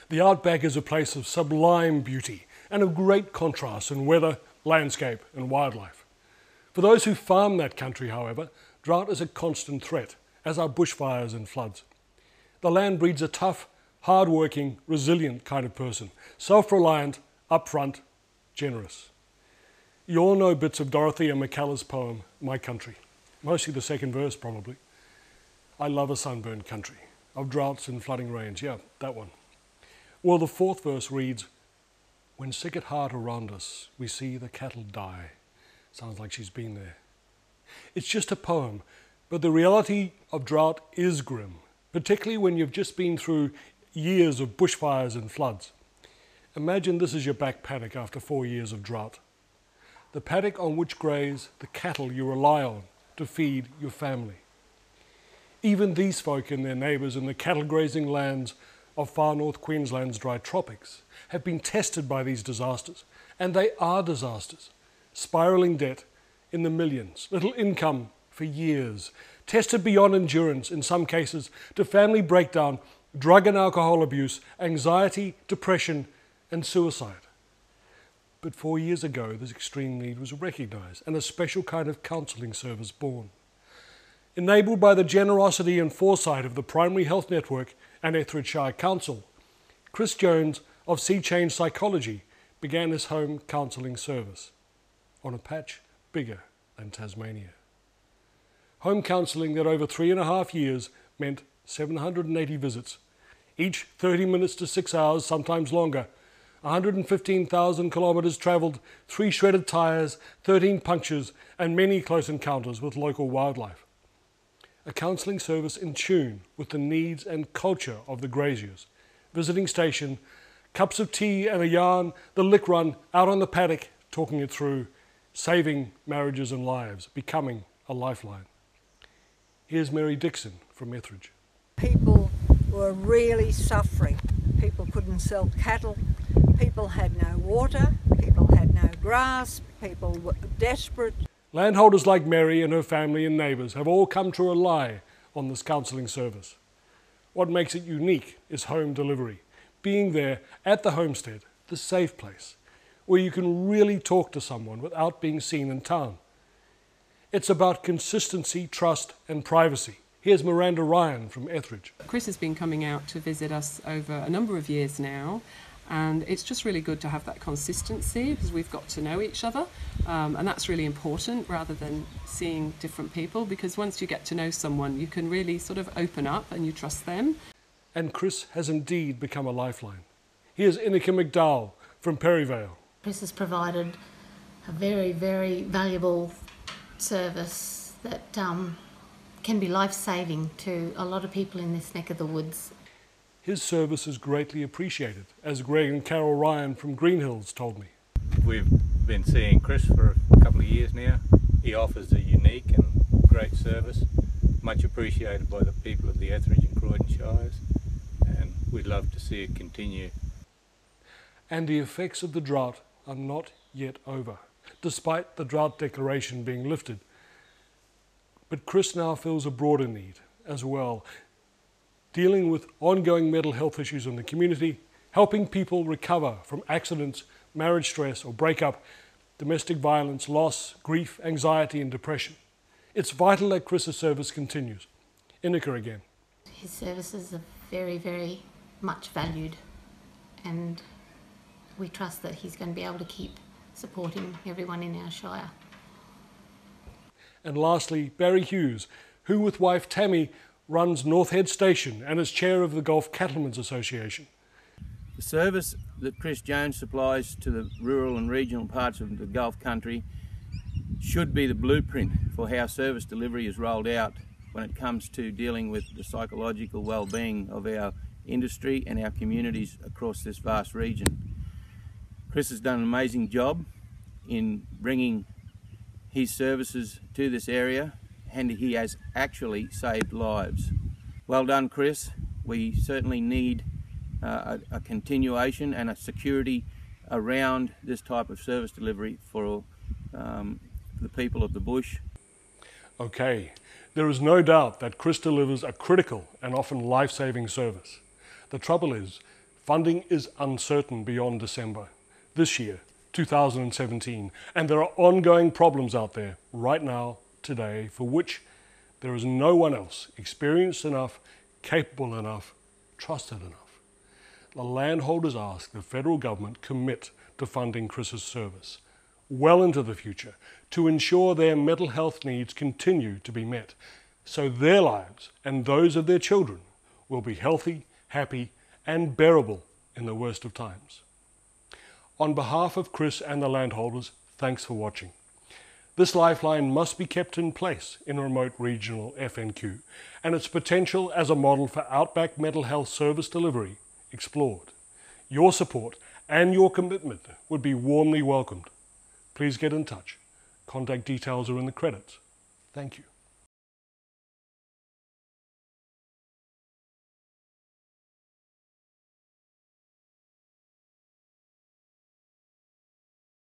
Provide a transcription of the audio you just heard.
The outback is a place of sublime beauty and of great contrast in weather, landscape and wildlife. For those who farm that country, however, drought is a constant threat, as are bushfires and floods. The land breeds a tough, hard-working, resilient kind of person, self-reliant, upfront, generous. You all know bits of Dorothea McKellar's poem, My Country. Mostly the second verse, probably. I love a sunburned country, of droughts and flooding rains. Yeah, that one. Well, the fourth verse reads, when sick at heart around us, we see the cattle die. Sounds like she's been there. It's just a poem, but the reality of drought is grim, particularly when you've just been through years of bushfires and floods. Imagine this is your back paddock after 4 years of drought. The paddock on which graze the cattle you rely on to feed your family. Even these folk and their neighbours in the cattle grazing lands of far north Queensland's dry tropics have been tested by these disasters, and they are disasters. Spiralling debt in the millions, little income for years, tested beyond endurance in some cases to family breakdown, drug and alcohol abuse, anxiety, depression and suicide. But 4 years ago, this extreme need was recognised and a special kind of counselling service born. Enabled by the generosity and foresight of the Primary Health Network and Etheridge Shire Council, Cris Jones of Sea Change Psychology began his home counselling service on a patch bigger than Tasmania. Home counselling that over 3.5 years meant 780 visits, each 30 minutes to 6 hours, sometimes longer, 115,000 kilometres travelled, 3 shredded tyres, 13 punctures and many close encounters with local wildlife. A counselling service in tune with the needs and culture of the graziers. Visiting station, cups of tea and a yarn, the lick run, out on the paddock, talking it through, saving marriages and lives, becoming a lifeline. Here's Mary Dixon from Etheridge. People were really suffering. People couldn't sell cattle, people had no water, people had no grass, people were desperate. Landholders like Mary and her family and neighbours have all come to rely on this counselling service. What makes it unique is home delivery, being there at the homestead, the safe place, where you can really talk to someone without being seen in town. It's about consistency, trust and privacy. Here's Miranda Ryan from Etheridge. Cris has been coming out to visit us over a number of years now, and it's just really good to have that consistency because we've got to know each other, and that's really important rather than seeing different people, because once you get to know someone you can really sort of open up and you trust them. And Cris has indeed become a lifeline. Here's Zeneca McDowell from Perryvale. Cris has provided a very, very valuable service that can be life-saving to a lot of people in this neck of the woods. His service is greatly appreciated, as Greg and Carol Ryan from Green Hills told me. We've been seeing Cris for a couple of years now. He offers a unique and great service, much appreciated by the people of the Etheridge and Croydon Shires, and we'd love to see it continue. And the effects of the drought are not yet over, despite the drought declaration being lifted. But Cris now feels a broader need as well, dealing with ongoing mental health issues in the community, helping people recover from accidents, marriage stress or breakup, domestic violence, loss, grief, anxiety and depression. It's vital that Cris's service continues. Zeneca again. His services are very, very much valued, and we trust that he's going to be able to keep supporting everyone in our shire. And lastly, Barry Hughes, who with wife Tammy runs North Head Station and is chair of the Gulf Cattlemen's Association. The service that Cris Jones supplies to the rural and regional parts of the Gulf country should be the blueprint for how service delivery is rolled out when it comes to dealing with the psychological well-being of our industry and our communities across this vast region. Cris has done an amazing job in bringing his services to this area, and he has actually saved lives. Well done, Cris. We certainly need a continuation and a security around this type of service delivery for the people of the bush. Okay, there is no doubt that Cris delivers a critical and often life-saving service. The trouble is, Funding is uncertain beyond December this year, 2017, and there are ongoing problems out there right now, today, for which there is no one else experienced enough, capable enough, trusted enough. The landholders ask the federal government commit to funding Chris's service well into the future to ensure their mental health needs continue to be met, so their lives and those of their children will be healthy, happy, and bearable in the worst of times. On behalf of Cris and the landholders, thanks for watching. This lifeline must be kept in place in remote regional FNQ, and its potential as a model for outback mental health service delivery explored. Your support and your commitment would be warmly welcomed. Please get in touch. Contact details are in the credits. Thank you.